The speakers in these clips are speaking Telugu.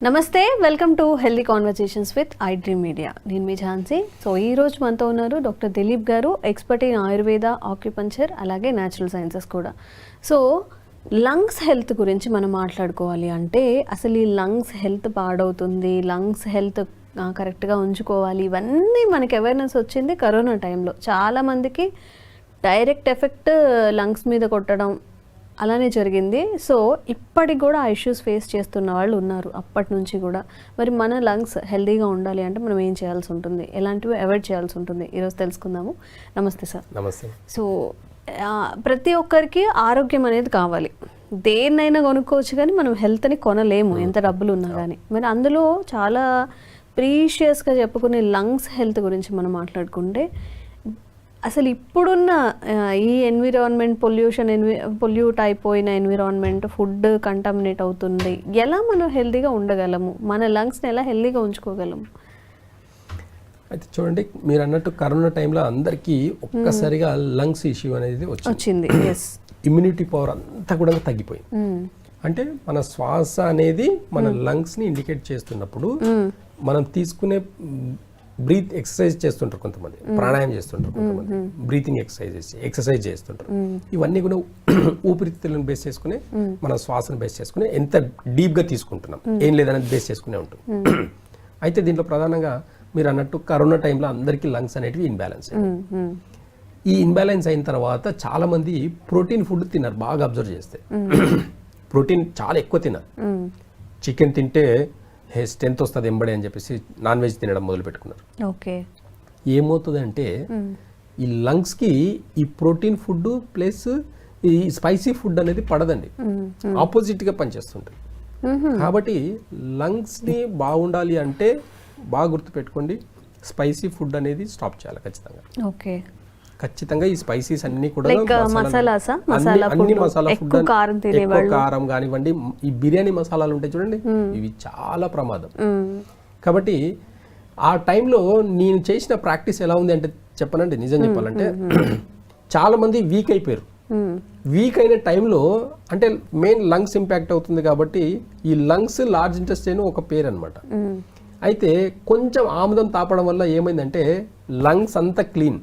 నమస్తే, welcome to healthy conversations with I dream media. నేను మీ ఝాన్సీ. సో ఈరోజు మనతో ఉన్నారు డాక్టర్ దిలీప్ గారు, ఎక్స్పర్ట్ ఇన్ ఆయుర్వేద, ఆక్యుపంచర్, అలాగే న్యాచురల్ సైన్సెస్ కూడా. సో లంగ్స్ హెల్త్ గురించి మనం మాట్లాడుకోవాలి అంటే అసలు ఈ లంగ్స్ హెల్త్ పాడవుతుంది, లంగ్స్ హెల్త్ కరెక్ట్గా ఉంచుకోవాలి, ఇవన్నీ మనకి అవేర్నెస్ వచ్చింది కరోనా టైంలో. చాలామందికి డైరెక్ట్ ఎఫెక్ట్ లంగ్స్ మీద కొట్టడం అలానే జరిగింది. సో ఇప్పటికి కూడా ఆ ఇష్యూస్ ఫేస్ చేస్తున్న వాళ్ళు ఉన్నారు అప్పటి నుంచి కూడా. మరి మన లంగ్స్ హెల్దీగా ఉండాలి అంటే మనం ఏం చేయాల్సి ఉంటుంది, ఎలాంటివి అవాయిడ్ చేయాల్సి ఉంటుంది, ఈరోజు తెలుసుకుందాము. నమస్తే సార్. నమస్తే. సో ప్రతి ఒక్కరికి ఆరోగ్యం అనేది కావాలి. దేన్నైనా కొనుక్కోవచ్చు కానీ మనం హెల్త్ని కొనలేము ఎంత డబ్బులు ఉన్నా కానీ. మరి అందులో చాలా ప్రీషియస్గా చెప్పుకునే లంగ్స్ హెల్త్ గురించి మనం మాట్లాడుకుంటే అసలు ఇప్పుడున్న ఈ ఎన్విరాన్మెంట్ పొల్యూట్ అయిపోయిన ఎన్విరాన్మెంట్, ఫుడ్ కంటామినేట్ అవుతుంది, ఎలా మనం హెల్తీగా ఉండగలము, మన లంగ్స్ని ఎలా హెల్తీగా ఉంచుకోగలము? అయితే చూడండి, మీరు అన్నట్టు కరోనా టైంలో అందరికీ ఒక్కసారిగా లంగ్స్ ఇష్యూ అనేది వచ్చింది. ఇమ్యూనిటీ పవర్ అంతా కూడా తగ్గిపోయింది. అంటే మన శ్వాస అనేది మన లంగ్స్ని ఇండికేట్ చేస్తున్నప్పుడు మనం తీసుకునే బ్రీత్ ఎక్సర్సైజ్ చేస్తుంటారు కొంతమంది, ప్రాణాయామం చేస్తుంటారు కొంతమంది, బ్రీతింగ్ ఎక్సర్సైజ్ చేస్తుంటారు. ఇవన్నీ కూడా ఊపిరితిత్తులను బేస్ చేసుకుని మన శ్వాసను బేస్ చేసుకుని ఎంత డీప్గా తీసుకుంటున్నాం ఏం లేదనేది బేస్ చేసుకునే ఉంటుంది. అయితే దీంట్లో ప్రధానంగా మీరు అన్నట్టు కరోనా టైంలో అందరికీ లంగ్స్ అనేటివి ఇన్బ్యాలెన్స్ అయ్యాయి. ఈ ఇన్బ్యాలెన్స్ అయిన తర్వాత చాలా మంది ప్రోటీన్ ఫుడ్ తిన్నారు. బాగా అబ్జర్వ్ చేస్తే ప్రోటీన్ చాలా ఎక్కువ తిన్నారు. చికెన్ తింటే స్ట్రెంత్ వస్తుంది ఎంబడే అని చెప్పేసి నాన్ వెజ్ తినడం మొదలు పెట్టుకున్నారు. ఓకే, ఏమవుతుంది అంటే ఈ లంగ్స్కి ఈ ప్రోటీన్ ఫుడ్ ప్లస్ ఈ స్పైసీ ఫుడ్ అనేది పడదండి, ఆపోజిట్గా పనిచేస్తుంటుంది. కాబట్టి లంగ్స్ని బాగుండాలి అంటే బాగా గుర్తుపెట్టుకోండి, స్పైసీ ఫుడ్ అనేది స్టాప్ చేయాలి ఖచ్చితంగా. ఓకే, ఖచ్చితంగా ఈ స్పైసీస్ అన్ని కూడా అన్ని మసాలా ఫుడ్, ఎక్కువ కారం కానివ్వండి, ఈ బిర్యానీ మసాలాలు ఉంటాయి చూడండి, ఇవి చాలా ప్రమాదం. కాబట్టి ఆ టైంలో నేను చేసిన ప్రాక్టీస్ ఎలా ఉంది అంటే చెప్పనండి, నిజం చెప్పాలంటే చాలా మంది వీక్ అయిపోయారు. వీక్ అయిన టైంలో అంటే మెయిన్ లంగ్స్ ఇంపాక్ట్ అవుతుంది కాబట్టి ఈ లంగ్స్ లార్జ్ ఇంటెస్టైన్ ఒక పేరు అనమాట. అయితే కొంచెం ఆముదం తాపడం వల్ల ఏమైందంటే లంగ్స్ అంతా క్లీన్,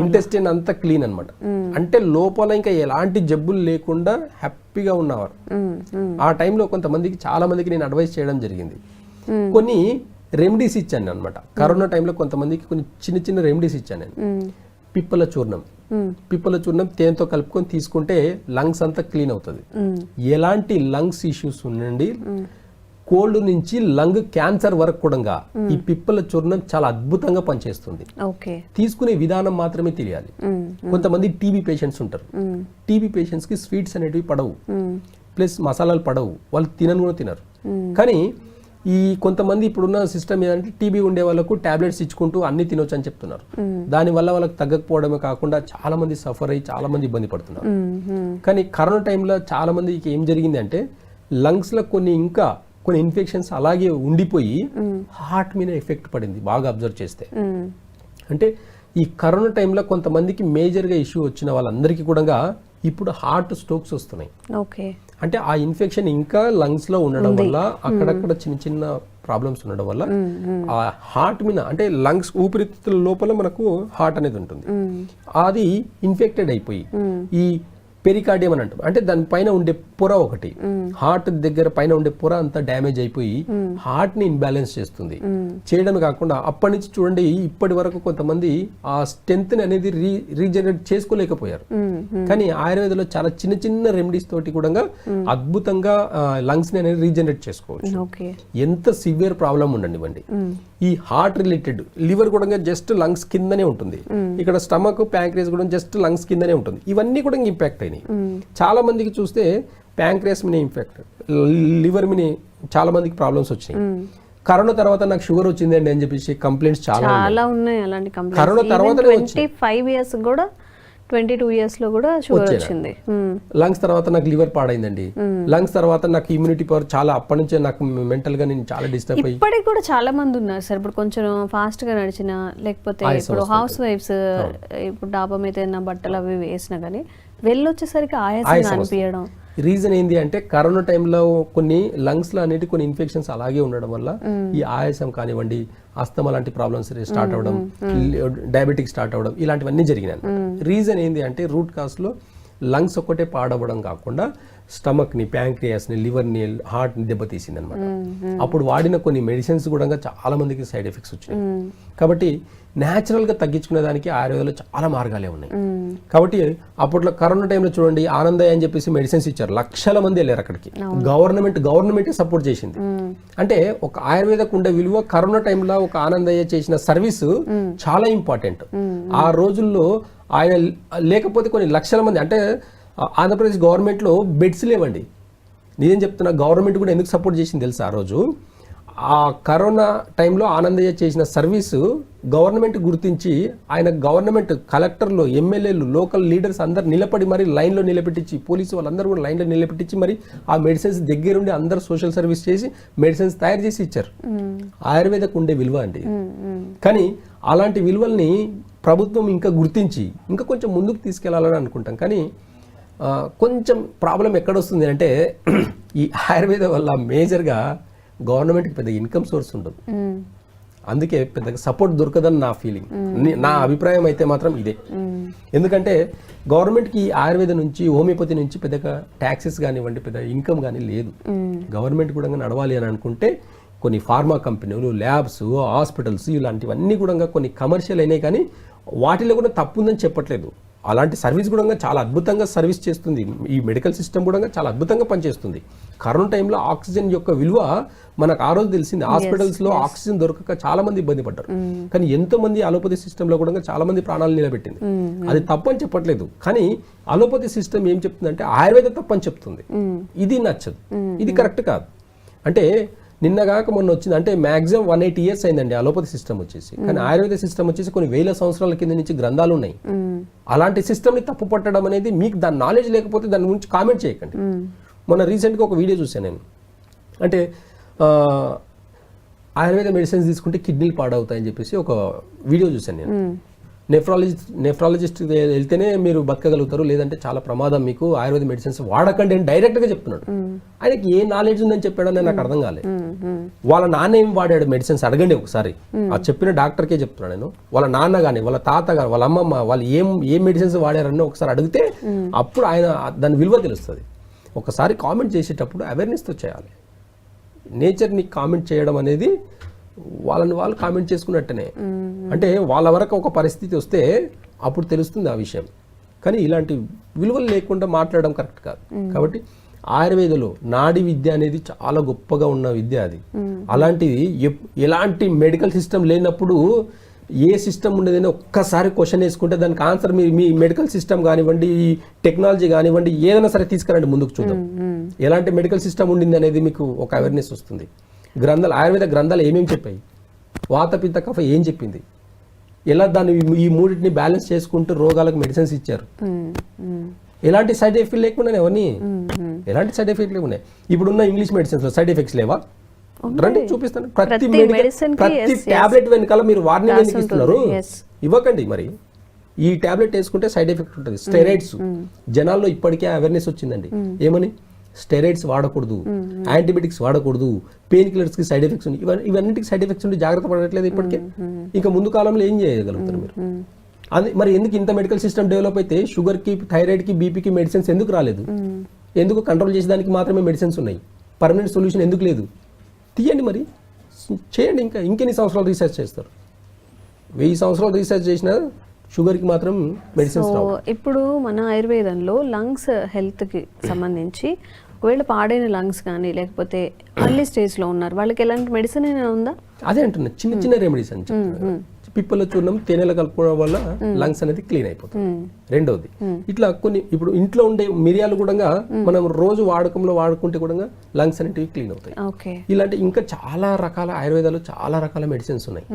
ఇంటెస్టైన్ అంతా క్లీన్ అనమాట. అంటే లోపల ఇంకా ఎలాంటి జబ్బులు లేకుండా హ్యాపీగా ఉన్నవారు. ఆ టైంలో కొంతమందికి, చాలా మందికి నేను అడ్వైస్ చేయడం జరిగింది. కొన్ని రెమెడీస్ ఇచ్చాను అనమాట. కరోనా టైంలో కొంతమందికి కొన్ని చిన్న చిన్న రెమెడీస్ ఇచ్చాను నేను. పిప్పల చూర్ణం తేనెతో కలుపుకొని తీసుకుంటే లంగ్స్ అంతా క్లీన్ అవుతుంది. ఎలాంటి లంగ్స్ ఇష్యూస్ ఉండండి, కోల్డ్ నుంచి లంగ్ క్యాన్సర్ వరకు కూడా ఈ పిప్పల చూర్ణం చాలా అద్భుతంగా పనిచేస్తుంది. తీసుకునే విధానం మాత్రమే తెలియాలి. కొంతమంది టీబీ పేషెంట్స్ ఉంటారు. టీబీ పేషెంట్స్ కి స్వీట్స్ అనేటివి పడవు, ప్లస్ మసాలాలు పడవు, వాళ్ళు కూడా తినరు. కానీ ఈ కొంతమంది ఇప్పుడున్న సిస్టమ్ ఏంటంటే టీబీ ఉండే వాళ్ళకు టాబ్లెట్స్ ఇచ్చుకుంటూ అన్ని తినొచ్చు అని చెప్తున్నారు. దానివల్ల వాళ్ళకి తగ్గకపోవడమే కాకుండా చాలా మంది సఫర్ అయ్యి చాలా మంది ఇబ్బంది పడుతున్నారు. కానీ కరోనా టైంలో చాలా మందికి ఏం జరిగింది అంటే లంగ్స్ లో కొన్ని ఇన్ఫెక్షన్స్ అలాగే ఉండిపోయి హార్ట్ మీద ఎఫెక్ట్ పడింది. బాగా అబ్జర్వ్ చేస్తే అంటే ఈ కరోనా టైంలో కొంతమందికి మేజర్గా ఇష్యూ వచ్చిన వాళ్ళందరికీ కూడా ఇప్పుడు హార్ట్ స్ట్రోక్స్ వస్తున్నాయి. అంటే ఆ ఇన్ఫెక్షన్ ఇంకా లంగ్స్ లో ఉండడం వల్ల, అక్కడక్కడ చిన్న చిన్న ప్రాబ్లమ్స్ ఉండడం వల్ల ఆ హార్ట్ మీద అంటే లంగ్స్ ఊపిరితిత్తుల లోపల మనకు హార్ట్ అనేది ఉంటుంది, అది ఇన్ఫెక్టెడ్ అయిపోయి ఈ పెరికార్డియం అని అంటాం. అంటే దాని పైన ఉండే పొర ఒకటి, హార్ట్ దగ్గర పైన ఉండే పొర అంతా డ్యామేజ్ అయిపోయి హార్ట్ ని ఇన్బ్యాలెన్స్ చేస్తుంది. చేయడమే కాకుండా అప్పటి నుంచి చూడండి ఇప్పటి వరకు కొంతమంది ఆ స్ట్రెంత్ అనేది రీజనరేట్ చేసుకోలేకపోయారు. కానీ ఆయుర్వేదంలో చాలా చిన్న చిన్న రెమెడీస్ తోటి కూడా అద్భుతంగా లంగ్స్ ని అనేది రీజనరేట్ చేసుకోవచ్చు. ఎంత సివియర్ ప్రాబ్లం ఉండనివ్వండి, ఈ హార్ట్ రిలేటెడ్, లివర్ కూడా జస్ట్ లంగ్స్ కిందనే ఉంటుంది, ఇక్కడ స్టమక్ ప్యాంక్రియాస్ కూడా జస్ట్ లంగ్స్ కిందనే ఉంటుంది. ఇవన్నీ కూడా ఇంపాక్ట్ అయినాయి. చాలా మందికి చూస్తే ప్యాంక్రియాస్ మీద ఇంపాక్ట్, లివర్ మీద చాలా మందికి ప్రాబ్లమ్స్ వచ్చినాయి. కరోనా తర్వాత నాకు షుగర్ వచ్చిందండి అని చెప్పేసి కంప్లైంట్స్ చాలా ఉన్నాయి. అలాంటి కరోనా తర్వాత 25 ఇయర్స్ కూడా 22 ఇయర్స్ లో కూడా షుగర్ వచ్చింది. లంగ్స్ తర్వాత నాకు లివర్ పాడైందండి, లంగ్స్ తర్వాత నాకు ఇమ్యూనిటీ పవర్ చాలా, అప్పటి నుంచే నాకు మెంటల్ గా నేను చాలా డిస్టర్బ్ అయ్యి. ఇప్పటికి కూడా చాలా మంది ఉన్నారు సార్. ఇప్పుడు కొంచెం ఫాస్ట్ గా నడిచిన, లేకపోతే ఇప్పుడు హౌస్ వైఫ్స్ ఇప్పుడు డాబా మీద బట్టలు అవి వేసినా కానీ వెళ్ళొచ్చేసరికి ఆయాసం అనిపించడం. రీజన్ ఏంటి అంటే కరోనా టైంలో కొన్ని లంగ్స్లో అనేటి కొన్ని ఇన్ఫెక్షన్స్ అలాగే ఉండడం వల్ల ఈ ఆయాసం కానివ్వండి, అస్తమా లాంటి ప్రాబ్లమ్స్ స్టార్ట్ అవ్వడం, డయాబెటిక్ స్టార్ట్ అవ్వడం, ఇలాంటివన్నీ జరిగినాయి. రీజన్ ఏంటి అంటే రూట్ కాస్లో లంగ్స్ ఒక్కటే పాడవడం కాకుండా స్టమక్ని, ప్యాంక్రియాస్ని, లివర్ని, హార్ట్ని దెబ్బతీసింది అనమాట. అప్పుడు వాడిన కొన్ని మెడిసిన్స్ కూడా చాలా మందికి సైడ్ ఎఫెక్ట్స్ వచ్చినాయి. కాబట్టి న్యాచురల్గా తగ్గించుకునే దానికి ఆయుర్వేదంలో చాలా మార్గాలే ఉన్నాయి. కాబట్టి అప్పట్లో కరోనా టైంలో చూడండి, ఆనందయ్య అని చెప్పేసి మెడిసిన్స్ ఇచ్చారు, లక్షల మంది వెళ్ళారు అక్కడికి. గవర్నమెంటే సపోర్ట్ చేసింది. అంటే ఒక ఆయుర్వేదకు ఉండే విలువ కరోనా టైంలో ఒక ఆనందయ్య చేసిన సర్వీస్ చాలా ఇంపార్టెంట్. ఆ రోజుల్లో ఆయన లేకపోతే కొన్ని లక్షల మంది, అంటే ఆంధ్రప్రదేశ్ గవర్నమెంట్లో బెడ్స్ లేవండి. నేనేం చెప్తున్నా, గవర్నమెంట్ కూడా ఎందుకు సపోర్ట్ చేసింది తెలుసా? ఆ రోజు ఆ కరోనా టైంలో ఆనందయ్య చేసిన సర్వీసు గవర్నమెంట్ గుర్తించి ఆయన గవర్నమెంట్ కలెక్టర్లు, ఎమ్మెల్యేలు, లోకల్ లీడర్స్ అందరు నిలబడి మరి లైన్లో నిలబెట్టించి, పోలీసు వాళ్ళందరూ కూడా లైన్లో నిలబెట్టించి మరి ఆ మెడిసిన్స్ దగ్గరుండి అందరు సోషల్ సర్వీస్ చేసి మెడిసిన్స్ తయారు చేసి ఇచ్చారు. ఆయుర్వేదకు ఉండే విలువ అండి. కానీ అలాంటి విలువల్ని ప్రభుత్వం ఇంకా గుర్తించి ఇంకా కొంచెం ముందుకు తీసుకెళ్లాలని అనుకుంటాం. కానీ కొంచెం ప్రాబ్లం ఎక్కడొస్తుంది అంటే ఈ ఆయుర్వేద వల్ల మేజర్గా గవర్నమెంట్కి పెద్ద ఇన్కమ్ సోర్స్ ఉండదు. అందుకే పెద్దగా సపోర్ట్ దొరకదని నా ఫీలింగ్, నా అభిప్రాయం అయితే మాత్రం ఇదే. ఎందుకంటే గవర్నమెంట్కి ఆయుర్వేద నుంచి, హోమియోపతి నుంచి పెద్దగా ట్యాక్సెస్ కానివ్వండి, పెద్ద ఇన్కమ్ కానీ లేదు. గవర్నమెంట్ కూడా నడవాలి అని అనుకుంటే కొన్ని ఫార్మా కంపెనీలు, ల్యాబ్స్, హాస్పిటల్స్ ఇలాంటివన్నీ కూడా కొన్ని కమర్షియల్ అయినాయి. కానీ వాటిలో కూడా తప్పు ఉందని చెప్పట్లేదు. అలాంటి సర్వీస్ కూడా చాలా అద్భుతంగా సర్వీస్ చేస్తుంది. ఈ మెడికల్ సిస్టమ్ కూడా చాలా అద్భుతంగా పనిచేస్తుంది. కరోనా టైంలో ఆక్సిజన్ యొక్క విలువ మనకు ఆ రోజు తెలిసింది. హాస్పిటల్స్లో ఆక్సిజన్ దొరకక చాలా మంది ఇబ్బంది పడ్డారు. కానీ ఎంతో మంది అలోపతి సిస్టంలో కూడా చాలా మంది ప్రాణాలు నిలబెట్టింది. అది తప్పని చెప్పట్లేదు. కానీ అలోపతి సిస్టమ్ ఏం చెప్తుందంటే ఆయుర్వేద తప్పని చెప్తుంది. ఇది నచ్చదు, ఇది కరెక్ట్ కాదు. అంటే నిన్నగాక మొన్న వచ్చింది, అంటే మాక్సిమం 180 years అయిందండి అలోపతి సిస్టమ్ వచ్చేసి. కానీ ఆయుర్వేద సిస్టమ్ వచ్చేసి కొన్ని వేల సంవత్సరాల కింద నుంచి గ్రంథాలు ఉన్నాయి. అలాంటి సిస్టమ్ని తప్పు పట్టడం అనేది, మీకు దాని నాలెడ్జ్ లేకపోతే దాని గురించి కామెంట్ చేయకండి. మొన్న రీసెంట్గా ఒక వీడియో చూశాను నేను. అంటే ఆయుర్వేద మెడిసిన్స్ తీసుకుంటే కిడ్నీలు పాడవుతాయని చెప్పేసి ఒక వీడియో చూశాను నేను. నెఫ్రాలజిస్ట్ వెళ్తేనే మీరు బతకగలుగుతారు, లేదంటే చాలా ప్రమాదం మీకు, ఆయుర్వేద మెడిసిన్స్ వాడకండి అని డైరెక్ట్గా చెప్తున్నాడు. ఆయనకి ఏ నాలెడ్జ్ ఉందని చెప్పాడని నాకు అర్థం కాలేదు. వాళ్ళ నాన్న ఏం వాడాడు మెడిసిన్స్ అడగండి ఒకసారి. ఆ చెప్పిన డాక్టర్కే చెప్తున్నాను నేను. వాళ్ళ నాన్న కానీ, వాళ్ళ తాత కానీ, వాళ్ళ అమ్మమ్మ వాళ్ళు ఏం మెడిసిన్స్ వాడారని ఒకసారి అడిగితే అప్పుడు ఆయన దాని విలువ తెలుస్తుంది. ఒకసారి కామెంట్ చేసేటప్పుడు అవేర్నెస్తో చేయాలి. నేచర్ని కామెంట్ చేయడం అనేది వాళ్ళని వాళ్ళు కామెంట్ చేసుకున్నట్టనే. అంటే వాళ్ళ వరకు ఒక పరిస్థితి వస్తే అప్పుడు తెలుస్తుంది ఆ విషయం. కానీ ఇలాంటి విలువలు లేకుండా మాట్లాడడం కరెక్ట్ కాదు. కాబట్టి ఆయుర్వేదంలో నాడి విద్య అనేది చాలా గొప్పగా ఉన్న విద్య అది. అలాంటిది ఎలాంటి మెడికల్ సిస్టమ్ లేనప్పుడు ఏ సిస్టమ్ ఉండేదని ఒక్కసారి క్వశ్చన్ వేసుకుంటే దానికి ఆన్సర్ మీ మెడికల్ సిస్టమ్ కానివ్వండి, ఈ టెక్నాలజీ కానివ్వండి, ఏదైనా సరే తీసుకురండి ముందుకు చూద్దాం. ఎలాంటి మెడికల్ సిస్టమ్ ఉండింది అనేది మీకు ఒక అవేర్నెస్ వస్తుంది. ఆయుర్వేద గ్రంథాలు ఏమేమి చెప్పాయి, వాత పిత్త కఫ ఏం చెప్పింది, ఎలా దాన్ని ఈ మూడింటిని బ్యాలెన్స్ చేసుకుంటూ రోగాలకు మెడిసిన్స్ ఇచ్చారు. ఎలాంటి సైడ్ ఎఫెక్ట్ లేకుండా ఎవరిని ఎలాంటి సైడ్ ఎఫెక్ట్ లేకుండా. ఇప్పుడున్న ఇంగ్లీష్ మెడిసిన్స్ లో సైడ్ ఎఫెక్ట్స్ లేవా? రండి చూపిస్తాను. ప్రతి టాబ్లెట్ వెనకాల మీరు వార్నింగ్ ఎందుకు ఇస్తున్నారు? ఇవ్వకండి. మరి ఈ టాబ్లెట్ వేసుకుంటే సైడ్ ఎఫెక్ట్ ఉంటుంది. స్టెరాయిడ్స్ జనాల్లో ఇప్పటికే అవేర్నెస్ వచ్చిందండి. ఏమని? స్టెరాయిడ్స్ వాడకూడదు, యాంటీబయాటిక్స్ వాడకూడదు, పెయిన్ కిల్లర్స్ కి సైడ్ ఎఫెక్ట్స్ ఉన్నాయి. ఇవన్నిటికి సైడ్ ఎఫెక్ట్స్ ఉండి జాగ్రత్త పడట్లేదు ఇప్పటికే. ఇంకా ముందు కాలంలో ఏం చేయగలుగుతారు మీరు? అది మరి ఎందుకు ఇంత మెడికల్ సిస్టమ్ డెవలప్ అయితే షుగర్కి, థైరాయిడ్కి, బీపీకి మెడిసిన్స్ ఎందుకు రాలేదు? ఎందుకు కంట్రోల్ చేసేదానికి మాత్రమే మెడిసిన్స్ ఉన్నాయి? పర్మనెంట్ సొల్యూషన్ ఎందుకు లేదు? తీయండి, మరి చేయండి. ఇంకెన్ని సంవత్సరాలు రీసెర్చ్ చేస్తారు? 1000 సంవత్సరాలు రీసెర్చ్ చేసినా షుగర్కి మాత్రం మెడిసిన్స్ రావు. ఇప్పుడు మన ఆయుర్వేదంలో లంగ్స్ హెల్త్కి సంబంధించి ఒకవేళ పాడైన లంగ్స్ కానీ లేకపోతే అర్లీ స్టేజ్లో ఉన్నారు వాళ్ళకి ఎలాంటి మెడిసిన్ అయినా ఉందా? అదే అంటున్నా, చిన్న చిన్న రెమెడీస్ అని చెప్తున్నారు. పిప్పల చూర్ణం తేనెలు కలుపుకోవడం వల్ల లంగ్స్ అనేది క్లీన్ అయిపోతుంది. రెండవది, ఇట్లా కొన్ని ఇప్పుడు ఇంట్లో ఉండే మిరియాలు కూడా మనం రోజు వాడకంలో వాడుకుంటే కూడా లంగ్స్ అనేటివి క్లీన్ అవుతాయి. ఇలాంటి ఇంకా చాలా రకాల ఆయుర్వేదాలు చాలా రకాల మెడిసిన్స్ ఉన్నాయి.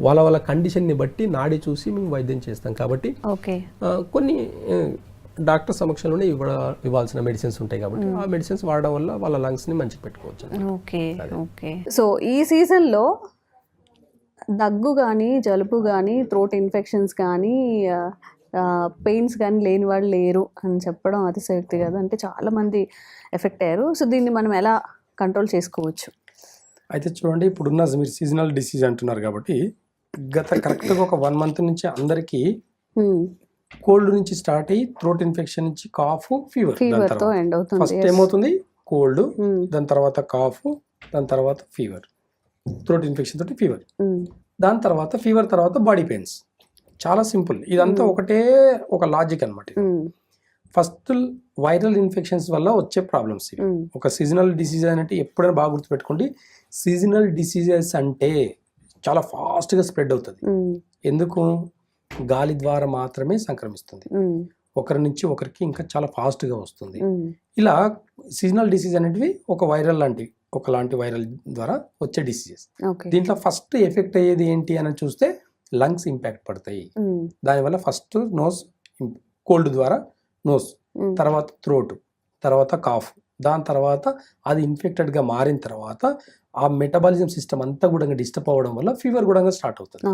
వాళ్ళ కండిషన్ ని బట్టి నాడి చూసి మేము వైద్యం చేస్తాం. కాబట్టి కొన్ని డాక్టర్ సమక్షంలోనే ఇవ్వాల్సిన మెడిసిన్స్ ఉంటాయి. కాబట్టి ఆ మెడిసిన్స్ వాడడం వల్ల వాళ్ళ లంగ్స్ ని మంచిగా పెట్టుకోవచ్చు. సో ఈ సీజన్లో దగ్గు కానీ, జలుబు కానీ, థ్రోట్ ఇన్ఫెక్షన్స్ కానీ, పెయిన్స్ కానీ లేని వాళ్ళు లేరు అని చెప్పడం అతిశయోక్తి కాదు. అంటే చాలామంది ఎఫెక్ట్ అయ్యారు. సో దీన్ని మనం ఎలా కంట్రోల్ చేసుకోవచ్చు? అయితే చూడండి, ఇప్పుడున్న మీరు సీజనల్ డిసీజ్ అంటున్నారు కాబట్టి గత కరెక్ట్గా ఒక 1 month నుంచి అందరికీ కోల్డ్ నుంచి స్టార్ట్ అయ్యి థ్రోట్ ఇన్ఫెక్షన్ నుంచి కాఫ్, ఫీవర్. ఫీవర్తో ఎండ్ అవుతుంది. ఫస్ట్ ఏమవుతుంది? కోల్డ్, దాని తర్వాత కాఫ్, దాని తర్వాత ఫీవర్, థ్రోట్ ఇన్ఫెక్షన్ తోటి ఫీవర్, దాని తర్వాత ఫీవర్ తర్వాత బాడీ పెయిన్స్. చాలా సింపుల్, ఇదంతా ఒకటే ఒక లాజిక్ అనమాట. ఫస్ట్ వైరల్ ఇన్ఫెక్షన్స్ వల్ల వచ్చే ప్రాబ్లమ్స్ ఇవి. ఒక సీజనల్ డిసీజ్ అంటే ఎప్పుడైనా బాగా గుర్తుపెట్టుకోండి, సీజనల్ డిసీజెస్ అంటే చాలా ఫాస్ట్గా స్ప్రెడ్ అవుతుంది. ఎందుకు? గాలి ద్వారా మాత్రమే సంక్రమిస్తుంది, ఒకరి నుంచి ఒకరికి ఇంకా చాలా ఫాస్ట్గా వస్తుంది. ఇలా సీజనల్ డిసీజ్ అనేటివి ఒక వైరల్ లాంటివి, ఒకలాంటి వైరల్ ద్వారా వచ్చే డిసీజెస్. దీంట్లో ఫస్ట్ ఎఫెక్ట్ అయ్యేది ఏంటి అని చూస్తే లంగ్స్ ఇంపాక్ట్ పడతాయి. దానివల్ల ఫస్ట్ నోస్, కోల్డ్ ద్వారా నోస్, తర్వాత థ్రోట్, తర్వాత కాఫ్, దాని తర్వాత అది ఇన్ఫెక్టెడ్గా మారిన తర్వాత ఆ మెటబాలిజం సిస్టమ్ అంతా కూడా డిస్టర్బ్ అవ్వడం వల్ల ఫీవర్ కూడా స్టార్ట్ అవుతుంది.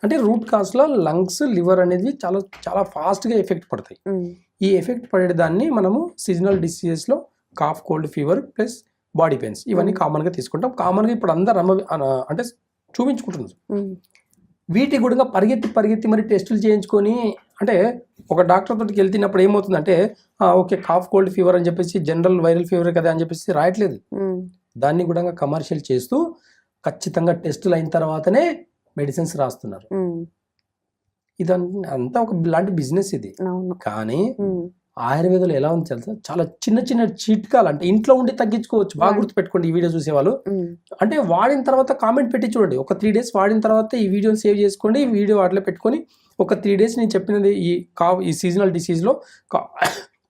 అంటే రూట్ కాజ్లో లంగ్స్, లివర్ అనేది చాలా చాలా ఫాస్ట్గా ఎఫెక్ట్ పడతాయి. ఈ ఎఫెక్ట్ పడే దాన్ని మనము సీజనల్ డిసీజెస్లో cough, cold, fever plus body pains ఇవన్నీ కామన్గా తీసుకుంటాం. కామన్గా ఇప్పుడు అందరు అంటే చూపించుకుంటున్నారు. వీటి కూడా పరిగెత్తి మరి టెస్టులు చేయించుకొని, అంటే ఒక డాక్టర్ తోటికి వెళ్తున్నప్పుడు ఏమవుతుందంటే ఓకే కాఫ్, కోల్డ్, ఫీవర్ అని చెప్పేసి జనరల్ వైరల్ ఫీవర్ కదా అని చెప్పేసి రాయట్లేదు. దాన్ని కూడా కమర్షియల్ చేస్తూ ఖచ్చితంగా టెస్టులు అయిన తర్వాతనే మెడిసిన్స్ రాస్తున్నారు. ఇదంతా ఒక లాంటి బిజినెస్ ఇది. కానీ ఆయుర్వేదంలో ఎలా ఉంది తెలుసా? చాలా చిన్న చిన్న చిట్కాలు, అంటే ఇంట్లో ఉండి తగ్గించుకోవచ్చు. బాగా గుర్తుపెట్టుకోండి ఈ వీడియో చూసేవాళ్ళు. అంటే వాడిన తర్వాత కామెంట్ పెట్టి చూడండి. ఒక 3 days వాడిన తర్వాత ఈ వీడియోని సేవ్ చేసుకోండి. ఈ వీడియో వాటిలో పెట్టుకొని ఒక 3 days నేను చెప్పినది ఈ సీజనల్ డిసీజ్లో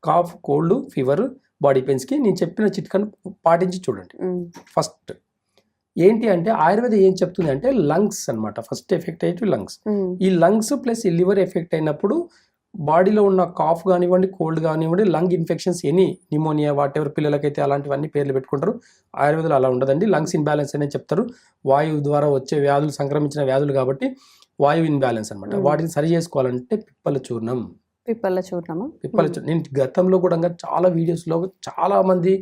కాఫ్, కోల్డ్, ఫీవర్, బాడీ పెయిన్స్కి నేను చెప్పిన చిట్కాను పాటించి చూడండి. ఫస్ట్ ఏంటి అంటే ఆయుర్వేదం ఏం చెప్తుంది అంటే లంగ్స్ అన్నమాట. ఫస్ట్ ఎఫెక్ట్ అయ్యేవి లంగ్స్. ఈ లంగ్స్ ప్లస్ ఈ లివర్ ఎఫెక్ట్ అయినప్పుడు బాడీలో ఉన్న కాఫ్ కానివ్వండి, కోల్డ్ కానివ్వండి, lung infections any, pneumonia, whatever, పిల్లలకైతే అలాంటివన్నీ పేర్లు పెట్టుకుంటారు. ఆయుర్వేదంలో అలా ఉండదండి. లంగ్స్ ఇన్బ్యాలెన్స్ అనే చెప్తారు. వాయువు ద్వారా వచ్చే వ్యాధులు, సంక్రమించిన వ్యాధులు కాబట్టి వాయువు ఇన్బ్యాలెన్స్ అనమాట. వాటిని సరి చేసుకోవాలంటే పిప్పల చూర్ణం. నేను గతంలో కూడా చాలా వీడియోస్లో చాలా మంది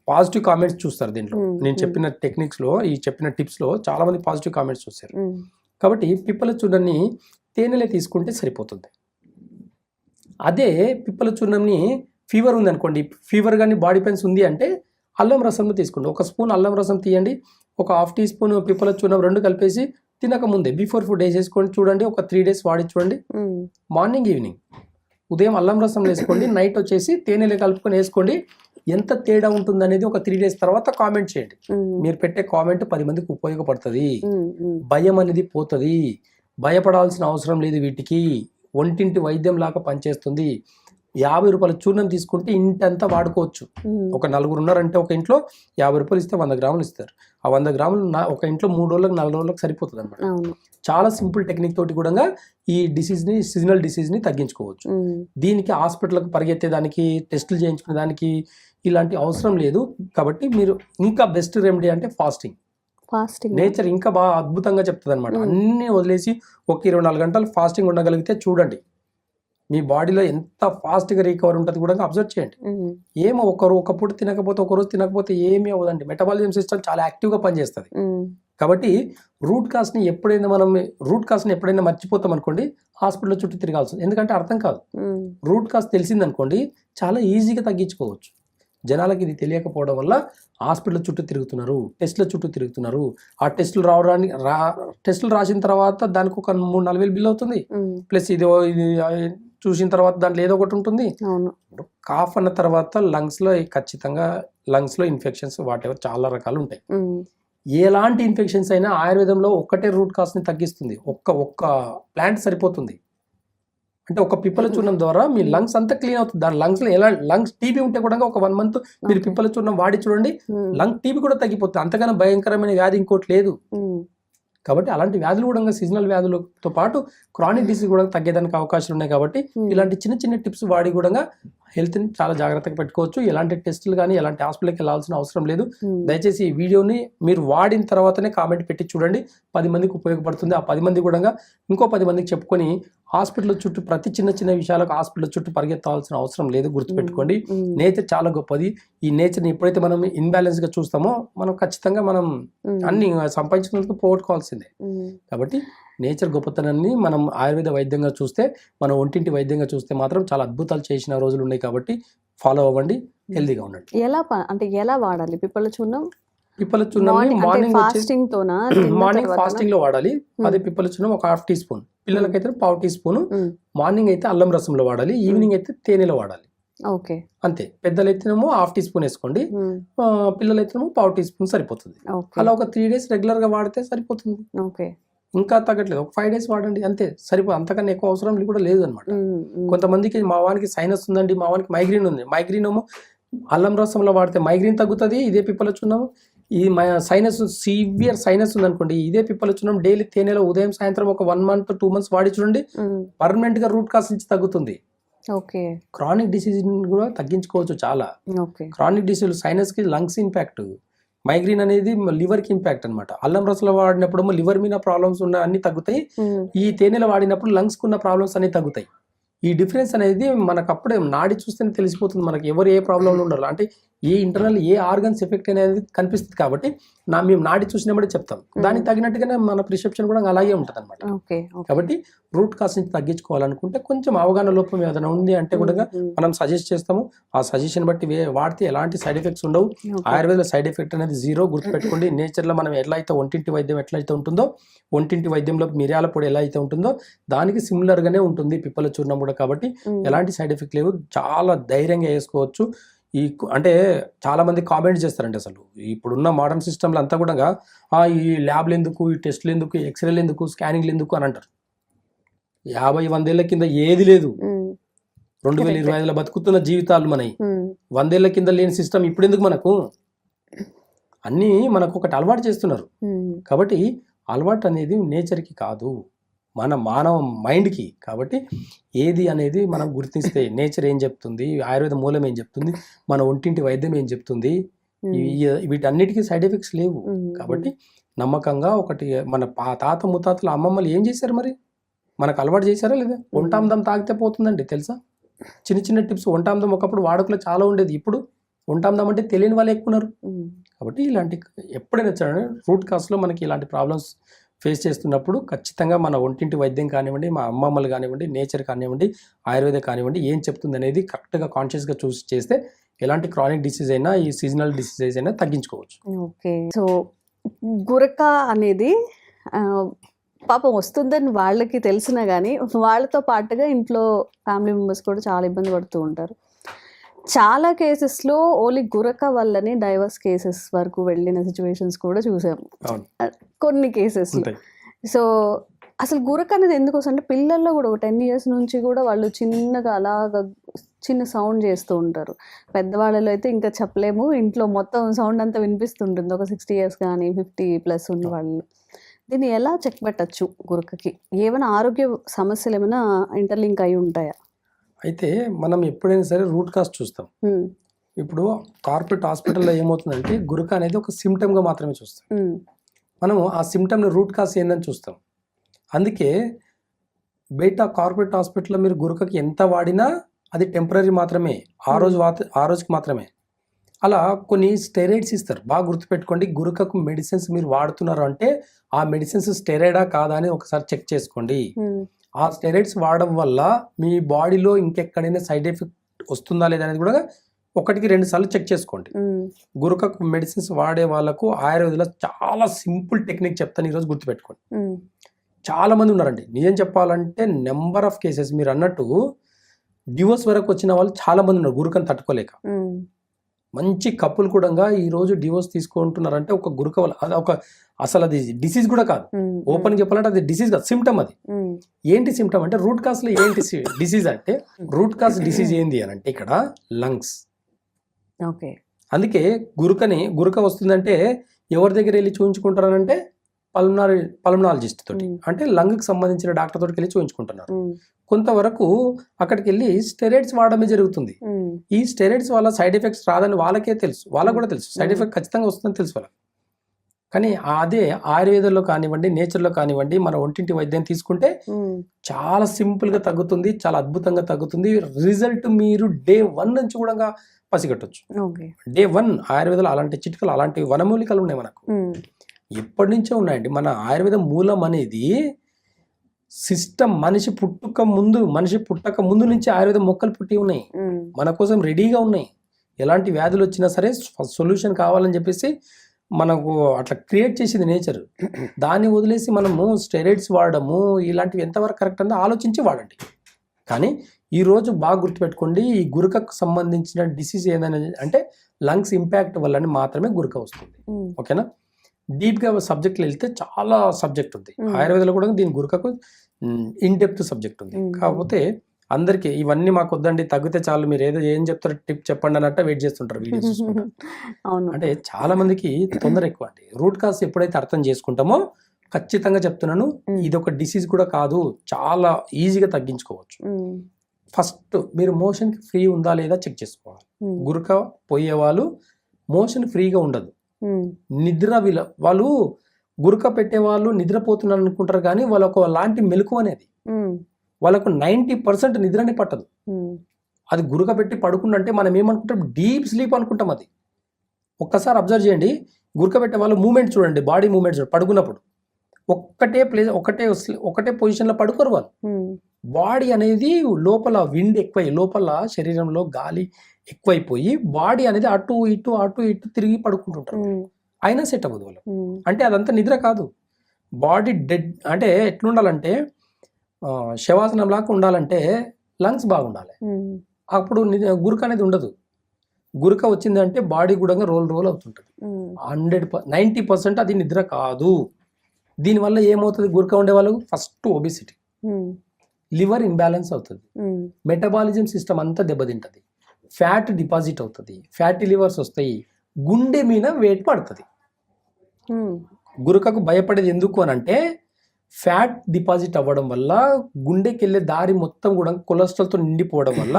పాజిటివ్ కామెంట్స్ చూస్తారు. దీంట్లో నేను చెప్పిన టెక్నిక్స్లో, ఈ చెప్పిన టిప్స్లో చాలా మంది పాజిటివ్ కామెంట్స్ చూస్తారు. కాబట్టి పిప్పల చూర్ణాన్ని తేనెలే తీసుకుంటే సరిపోతుంది. అదే పిప్పల చూర్ణంని ఫీవర్ ఉంది అనుకోండి, ఫీవర్ కానీ బాడీ పెయిన్స్ ఉంది అంటే అల్లం రసంలో తీసుకోండి. 1 స్పూన్ అల్లం రసం తీయండి, ఒక 1/2 teaspoon పిప్పల చూర్ణం, 2 కలిపేసి తినక ముందే బిఫోర్ ఫుడ్ వేసేసుకోండి. చూడండి, ఒక 3 days వాడి చూడండి. మార్నింగ్, ఈవినింగ్, ఉదయం అల్లం రసం వేసుకోండి, నైట్ వచ్చేసి తేనెలు కలుపుకొని వేసుకోండి. ఎంత తేడా ఉంటుంది అనేది ఒక 3 days తర్వాత కామెంట్ చేయండి. మీరు పెట్టే కామెంట్ 10 మందికి ఉపయోగపడుతుంది. భయం అనేది పోతుంది. భయపడాల్సిన అవసరం లేదు. వీటికి ఒంటింటి వైద్యం లాగా పనిచేస్తుంది. 50 రూపాయల చూర్ణం తీసుకుంటే ఇంటంతా వాడుకోవచ్చు. ఒక 4 ఉన్నారంటే ఒక ఇంట్లో 50 రూపాయలు ఇస్తే 100 గ్రాములు ఇస్తారు. ఆ 100 గ్రాములు ఒక ఇంట్లో 3 రోజులకు 4 రోజులకు సరిపోతుంది అనమాట. చాలా సింపుల్ టెక్నిక్ తోటి కూడా ఈ డిసీజ్ని, సీజనల్ డిసీజ్ని తగ్గించుకోవచ్చు. దీనికి హాస్పిటల్కి పరిగెత్తేదానికి, టెస్టులు చేయించుకునే దానికి ఇలాంటి అవసరం లేదు. కాబట్టి మీరు ఇంకా బెస్ట్ రెమెడీ అంటే ఫాస్టింగ్. నేచర్ ఇంకా బాగా అద్భుతంగా చెప్తుంది అనమాట. అన్నీ వదిలేసి ఒక 24 గంటలు ఫాస్టింగ్ ఉండగలిగితే చూడండి మీ బాడీలో ఎంత ఫాస్ట్గా రికవర్ ఉంటుంది కూడా అబ్జర్వ్ చేయండి. ఏమో ఒక పూట తినకపోతే, ఒక రోజు తినకపోతే ఏమీ అవ్వదండి. మెటబాలిజం సిస్టమ్ చాలా యాక్టివ్గా పనిచేస్తుంది. కాబట్టి రూట్ కాజ్ని ఎప్పుడైనా మర్చిపోతాం అనుకోండి, హాస్పిటల్ చుట్టూ తిరగాల్సింది. ఎందుకంటే అర్థం కాదు. రూట్ కాజ్ తెలిసిందనుకోండి చాలా ఈజీగా తగ్గించుకోవచ్చు. జనాలకి ఇది తెలియకపోవడం వల్ల హాస్పిటల్ చుట్టూ తిరుగుతున్నారు, టెస్టుల చుట్టూ తిరుగుతున్నారు. ఆ టెస్టులు రాసిన తర్వాత దానికి ఒక 3-4 వేలు బిల్ అవుతుంది. ప్లస్ ఇది చూసిన తర్వాత దాంట్లో ఏదో ఒకటి ఉంటుంది. కాఫ్ అన్న తర్వాత లంగ్స్లో ఇన్ఫెక్షన్స్ వాటెవర్ చాలా రకాలు ఉంటాయి. ఎలాంటి ఇన్ఫెక్షన్స్ అయినా ఆయుర్వేదంలో ఒక్కటే రూట్ కాజ్ని తగ్గిస్తుంది. ఒక్క ప్లాంట్ సరిపోతుంది. అంటే ఒక పిప్పల చూర్ణం ద్వారా మీ లంగ్స్ అంతా క్లీన్ అవుతుంది. దాని లంగ్స్ టీబీ ఉంటే కూడా ఒక 1 month మీరు పిప్పల చూర్ణం వాడి చూడండి, లంగ్ టీబీ కూడా తగ్గిపోతుంది. అంతగానో భయంకరమైన వ్యాధి ఇంకోటి లేదు. కాబట్టి అలాంటి వ్యాధులు కూడా సీజనల్ వ్యాధులతో పాటు క్రానిక్ డిసీజ్ కూడా తగ్గేదానికి అవకాశాలు ఉన్నాయి. కాబట్టి ఇలాంటి చిన్న చిన్న టిప్స్ వాడి కూడా హెల్త్ని చాలా జాగ్రత్తగా పెట్టుకోవచ్చు. ఎలాంటి టెస్టులు కానీ ఎలాంటి హాస్పిటల్కి వెళ్ళాల్సిన అవసరం లేదు. దయచేసి ఈ వీడియోని మీరు వాడిన తర్వాతనే కామెంట్ పెట్టి చూడండి. 10 మందికి ఉపయోగపడుతుంది. ఆ 10 మంది కూడా ఇంకో 10 మందికి చెప్పుకొని హాస్పిటల్ చుట్టూ ప్రతి చిన్న చిన్న విషయాలకు హాస్పిటల్ చుట్టూ పరిగెత్తాల్సిన అవసరం లేదు, గుర్తుపెట్టుకోండి. నేచర్ చాలా గొప్పది. ఈ నేచర్ని ఎప్పుడైతే మనం ఇన్బ్యాలెన్స్ గా చూస్తామో మనం ఖచ్చితంగా మనం అన్ని సంపాదించుకున్నందుకు పోగొట్టుకోవాల్సిందే. కాబట్టి నేచర్ గొప్పతనాన్ని మనం ఆయుర్వేద వైద్యంగా చూస్తే, మన ఒంటింటి వైద్యంగా చూస్తే మాత్రం చాలా అద్భుతాలు చేసిన రోజులు ఉన్నాయి. కాబట్టి ఫాలో అవ్వండి, హెల్దీగా ఉండండి. ఎలా వాడాలి పిప్పల చూర్ణం? పిప్పల చూర్ణం మార్నింగ్ మార్నింగ్ ఫాస్టింగ్ లో వాడాలి. అదే పిప్పల చూర్ణం ఒక 1/2 టీ స్పూన్, పిల్లలకైతే 1/4 టీ స్పూన్. మార్నింగ్ అయితే అల్లం రసంలో వాడాలి, ఈవినింగ్ అయితే తేనెలో వాడాలి. ఓకే, అంతే. పెద్దలైతేనేమో 1/2 టీ స్పూన్ వేసుకోండి, పిల్లలైతేనేమో 1/4 టీ స్పూన్ సరిపోతుంది. అలా ఒక 3 days రెగ్యులర్ గా వాడితే సరిపోతుంది. ఓకే, ఇంకా తగ్గట్లేదు, ఒక 5 days వాడండి అంతే, సరిపో. అంతకన్నా ఎక్కువ అవసరం కూడా లేదు అనమాట. కొంతమందికి మా వానికి సైనస్ ఉందండి, మా వానికి మైగ్రేన్ ఉంది, మైగ్రేన్ ఏమో అల్లం రసంలో వాడితే మైగ్రేన్ తగ్గుతుంది. ఇదే పిప్పల చూర్ణం, ఈ సైనస్ సివియర్ సైనస్ ఉందనుకోండి, ఇదే పిప్పల చూర్ణం డైలీ తేనెలో ఉదయం సాయంత్రం ఒక 1 month 2 months వాడి చూడండి, పర్మనెంట్ గా రూట్ కాస్ నుంచి తగ్గుతుంది. ఓకే, క్రానిక్ డిసీజ్ కూడా తగ్గించుకోవచ్చు చాలా. క్రానిక్ డిసీజ్ సైనస్ కి లంగ్స్ ఇంపాక్ట్, మైగ్రేన్ అనేది లివర్ కి ఇంపాక్ట్ అనమాట. అల్లం రసంలో వాడినప్పుడు లివర్ మీద ప్రాబ్లమ్స్ ఉన్న అన్ని తగ్గుతాయి, ఈ తేనెలో వాడినప్పుడు లంగ్స్ కు ఉన్న ప్రాబ్లమ్స్ అన్ని తగ్గుతాయి. ఈ డిఫరెన్స్ అనేది మనకు అప్పుడే నాడి చూస్తేనే తెలిసిపోతుంది మనకి ఎవరు ఏ ప్రాబ్లంలో ఉండాలి, అంటే ఏ ఇంటర్నల్ ఏ ఆర్గన్స్ ఎఫెక్ట్ అనేది కనిపిస్తుంది. కాబట్టి మేము నాడి చూసినప్పుడే చెప్తాం, దానికి తగినట్టుగానే మన ప్రిస్క్రిప్షన్ కూడా అలాగే ఉంటుంది అనమాట. కాబట్టి రూట్ కాస్ నుంచి తగ్గించుకోవాలనుకుంటే కొంచెం అవగాహన లోపం ఏదైనా ఉంది అంటే కూడా మనం సజెస్ట్ చేస్తాము. ఆ సజెషన్ బట్టి వాడితే ఎలాంటి సైడ్ ఎఫెక్ట్స్ ఉండవు. ఆయుర్వేద సైడ్ ఎఫెక్ట్ అనేది 0, గుర్తుపెట్టుకోండి. నేచర్లో మనం ఎలా అయితే ఒంటింటి వైద్యం ఎట్లయితే ఉంటుందో, ఒంటింటి వైద్యంలో మిరియాల పొడి ఎలా అయితే ఉంటుందో దానికి సిమిలర్ గానే ఉంటుంది పిప్పల చూర్ణం కూడా. కాబట్టి ఎలాంటి సైడ్ ఎఫెక్ట్ లేవు, చాలా ధైర్యంగా వేసుకోవచ్చు. అంటే చాలా మంది కామెంట్ చేస్తారంటే అసలు ఇప్పుడున్న మోడర్న్ సిస్టమ్లో అంతా కూడా ఈ ల్యాబ్లు ఎందుకు, ఈ టెస్ట్లు ఎందుకు, ఎక్స్రేలు ఎందుకు, స్కానింగ్లు ఎందుకు అని అంటారు. 50-100 ఏళ్ల కింద ఏది లేదు. 2025లో బతుకుతున్న జీవితాలు మనవి. 100 ఏళ్ల కింద లేని సిస్టమ్ ఇప్పుడు ఎందుకు మనకు? అన్నీ మనకు ఒకటి అలవాటు చేస్తున్నారు. కాబట్టి అలవాటు అనేది నేచర్కి కాదు, మన మానవ మైండ్కి. కాబట్టి ఏది అనేది మనం గుర్తిస్తే నేచర్ ఏం చెప్తుంది, ఆయుర్వేద మూలం ఏం చెప్తుంది, మన ఒంటింటి వైద్యం ఏం చెప్తుంది, వీటన్నిటికీ సైడ్ ఎఫెక్ట్స్ లేవు. కాబట్టి నమ్మకంగా ఒకటి మన తాత ముత్తాతలు అమ్మమ్మలు ఏం చేశారు, మరి మనకు అలవాటు చేశారా లేదా? ఒంటాందం తాగితే పోతుందండి తెలుసా? చిన్న చిన్న టిప్స్. ఒంటాందం ఒకప్పుడు వాడుకలో చాలా ఉండేది, ఇప్పుడు ఒంటాందం అంటే తెలియని వాళ్ళు ఎక్కువ ఉన్నారు. కాబట్టి ఇలాంటి ఎప్పుడైనా సరే రూట్ కాస్లో మనకి ఇలాంటి ప్రాబ్లమ్స్ ఫేస్ చేస్తున్నప్పుడు ఖచ్చితంగా మన ఒంటింటి వైద్యం కానివ్వండి, మా అమ్మమ్మలు కానివ్వండి, నేచర్ కానివ్వండి, ఆయుర్వేద కానివ్వండి ఏం చెప్తుంది అనేది కరెక్ట్గా కాన్షియస్గా చూసి చేస్తే ఎలాంటి క్రానిక్ డిసీజ్ అయినా, ఈ సీజనల్ డిసీజెస్ అయినా తగ్గించుకోవచ్చు. ఓకే, సో గురక అనేది పాపం వస్తుందని వాళ్ళకి తెలిసినా కానీ వాళ్ళతో పాటుగా ఇంట్లో ఫ్యామిలీ మెంబర్స్ కూడా చాలా ఇబ్బంది పడుతూ ఉంటారు. చాలా కేసెస్లో ఓన్లీ గురక వల్లనే డైవర్స్ కేసెస్ వరకు వెళ్ళిన సిచ్యువేషన్స్ కూడా చూసాము కొన్ని కేసెస్. సో అసలు గురక అనేది ఎందుకు వస్తుంది అంటే పిల్లల్లో కూడా ఒక 10 years నుంచి కూడా వాళ్ళు చిన్నగా అలాగా చిన్న సౌండ్ చేస్తూ ఉంటారు. పెద్దవాళ్ళలో అయితే ఇంకా చెప్పలేము, ఇంట్లో మొత్తం సౌండ్ అంతా వినిపిస్తుంటుంది. ఒక 60 years కానీ 50+ ఉన్న వాళ్ళు దీన్ని ఎలా చెక్ పెట్టచ్చు? గురకకి ఏమైనా ఆరోగ్య సమస్యలు ఏమైనా ఇంటర్లింక్ అయి ఉంటాయా? అయితే మనం ఎప్పుడైనా సరే రూట్ కాస్ చూస్తాం. ఇప్పుడు కార్పొరేట్ హాస్పిటల్లో ఏమవుతుందంటే గురక అనేది ఒక సిమ్టమ్గా మాత్రమే చూస్తాం. మనం ఆ సిమ్టమ్ని రూట్ కాస్ ఏందని చూస్తాం. అందుకే బయట కార్పొరేట్ హాస్పిటల్లో మీరు గురకకి ఎంత వాడినా అది టెంపరీ మాత్రమే, ఆ రోజుకి మాత్రమే. అలా కొన్ని స్టెరాయిడ్స్ ఇస్తారు. బాగా గుర్తుపెట్టుకోండి, గురకకు మెడిసిన్స్ మీరు వాడుతున్నారు అంటే ఆ మెడిసిన్స్ స్టెరాయిడా కాదా అని ఒకసారి చెక్ చేసుకోండి. ఆ స్టెరాయిడ్స్ వాడడం వల్ల మీ బాడీలో ఇంకెక్కడైనా సైడ్ ఎఫెక్ట్ వస్తుందా లేదా అనేది కూడా 1-2 సార్లు చెక్ చేసుకోండి. గురకకు మెడిసిన్స్ వాడే వాళ్ళకు ఆయుర్వేదంలో చాలా సింపుల్ టెక్నిక్ చెప్తాను, ఈరోజు గుర్తుపెట్టుకోండి. చాలా మంది ఉన్నారండి, నిజం చెప్పాలంటే నెంబర్ ఆఫ్ కేసెస్ మీరు అన్నట్టు డివోర్స్ వరకు వచ్చిన వాళ్ళు చాలా మంది ఉన్నారు గురకను తట్టుకోలేక. మంచి కప్పులు కూడా ఈరోజు డివోర్స్ తీసుకుంటున్నారంటే ఒక గురక వల్ల. అది అసలు అది డిసీజ్ కూడా కాదు, ఓపెన్ చెప్పాలంటే అది డిసీజ్ కాదు, సిమ్టమ్. అది ఏంటి సిమ్టమ్ అంటే రూట్ కాస్ లో ఏంటి డిసీజ్ అంటే, రూట్ కాస్ డిసీజ్ ఏంది అని అంటే ఇక్కడ లంగ్స్. ఓకే, అందుకే గురక వస్తుందంటే ఎవరి దగ్గర వెళ్ళి చూపించుకుంటారనంటే పల్మనాలజిస్ట్ తోటి, అంటే లంగ్కి సంబంధించిన డాక్టర్ తోటికి వెళ్ళి చూపించుకుంటున్నారు. కొంతవరకు అక్కడికి వెళ్ళి స్టెరాయిడ్స్ వాడడమే జరుగుతుంది. ఈ స్టెరాయిడ్స్ వల్ల సైడ్ ఎఫెక్ట్స్ రాదని వాళ్ళకే తెలుసు, వాళ్ళకు కూడా తెలుసు, సైడ్ ఎఫెక్ట్ ఖచ్చితంగా వస్తుందని తెలుసు వాళ్ళకి. కానీ అదే ఆయుర్వేదంలో కానివ్వండి, నేచర్లో కానివ్వండి, మన ఒంటింటి వైద్యం తీసుకుంటే చాలా సింపుల్గా తగ్గుతుంది, చాలా అద్భుతంగా తగ్గుతుంది. రిజల్ట్ మీరు డే 1 నుంచి కూడా పసిగట్టొచ్చు. డే 1 ఆయుర్వేదంలో అలాంటి చిట్కలు, అలాంటి వనమూలికలు ఉన్నాయి మనకు, ఎప్పటి నుంచో ఉన్నాయండి. మన ఆయుర్వేద మూలం అనేది సిస్టమ్, మనిషి పుట్టక ముందు నుంచి ఆయుర్వేద మొక్కలు పుట్టి ఉన్నాయి, మన కోసం రెడీగా ఉన్నాయి. ఎలాంటి వ్యాధులు వచ్చినా సరే సొల్యూషన్ కావాలని చెప్పేసి మనకు అట్లా క్రియేట్ చేసింది నేచర్. దాన్ని వదిలేసి మనము స్టెరాయిడ్స్ వాడము, ఇలాంటివి ఎంతవరకు కరెక్ట్ అందో ఆలోచించి వాడండి. కానీ ఈరోజు బాగా గుర్తుపెట్టుకోండి, ఈ గురకకు సంబంధించిన డిసీజ్ ఏదైనా అంటే లంగ్స్ ఇంపాక్ట్ వల్లనే మాత్రమే గురక వస్తుంది. ఓకేనా? డీప్గా సబ్జెక్ట్లో వెళ్తే చాలా సబ్జెక్ట్ ఉంది. ఆయుర్వేదంలో కూడా దీని గురకకు ఇన్ డెప్త్ సబ్జెక్ట్ ఉంది. కాకపోతే అందరికీ ఇవన్నీ మాకు వద్దండి, తగ్గితే చాలు, మీరు ఏం చెప్తారో టిప్ చెప్పండి అన్నట్టు వెయిట్ చేస్తుంటారు వీడియోస్ చూసుకుంటారు. అంటే చాలా మందికి తొందర ఎక్కువ అండి. రూట్ కాజ్ ఎప్పుడైతే అర్థం చేసుకుంటామో, ఖచ్చితంగా చెప్తున్నాను, ఇది ఒక డిసీజ్ కూడా కాదు, చాలా ఈజీగా తగ్గించుకోవచ్చు. ఫస్ట్ మీరు మోషన్కి ఫ్రీ ఉందా లేదా చెక్ చేసుకోవాలి. గురక పోయే వాళ్ళు మోషన్ ఫ్రీగా ఉండదు. నిద్ర వాళ్ళు గురక పెట్టే వాళ్ళు నిద్రపోతున్నారు అనుకుంటారు, కానీ వాళ్ళకు అలాంటి మెలకు అనేది వాళ్ళకు 90% నిద్రని పట్టదు. అది గురక పెట్టి పడుకుంటే మనం ఏమనుకుంటాం, డీప్ స్లీప్ అనుకుంటాం. అది ఒక్కసారి అబ్జర్వ్ చేయండి. గురక పెట్టే వాళ్ళు మూమెంట్ చూడండి, బాడీ మూమెంట్ చూడండి. పడుకున్నప్పుడు ఒక్కటే ప్లేస్, ఒకటే పొజిషన్లో పడుకోరు వాళ్ళు. బాడీ అనేది లోపల విండ్ ఎక్కువై, లోపల శరీరంలో గాలి ఎక్కువైపోయి బాడీ అనేది అటు ఇటు తిరిగి పడుకుంటుంటారు. అయినా సెట్ అవ్వదు వాళ్ళు. అంటే అదంతా నిద్ర కాదు, బాడీ డెడ్. అంటే ఎట్లుండాలంటే శవాసనం లాగా ఉండాలంటే లంగ్స్ బాగుండాలి, అప్పుడు గురక అనేది ఉండదు. గురక వచ్చింది అంటే బాడీ కూడా రోల్ అవుతుంటుంది. 90% అది నిద్ర కాదు. దీనివల్ల ఏమవుతుంది, గురక ఉండే వాళ్ళకు ఫస్ట్ ఒబిసిటీ, లివర్ ఇంబ్యాలెన్స్ అవుతుంది, మెటబాలిజం సిస్టమ్ అంతా దెబ్బతింటది, ఫ్యాట్ డిపాజిట్ అవుతుంది, ఫ్యాటీ లివర్స్ వస్తాయి, గుండె మీద వెయిట్ పడుతుంది. గురకకు భయపడేది ఎందుకు అని అంటే, ఫ్యాట్ డిపాజిట్ అవ్వడం వల్ల గుండెకి వెళ్ళే దారి మొత్తం కూడా కొలెస్ట్రాల్తో నిండిపోవడం వల్ల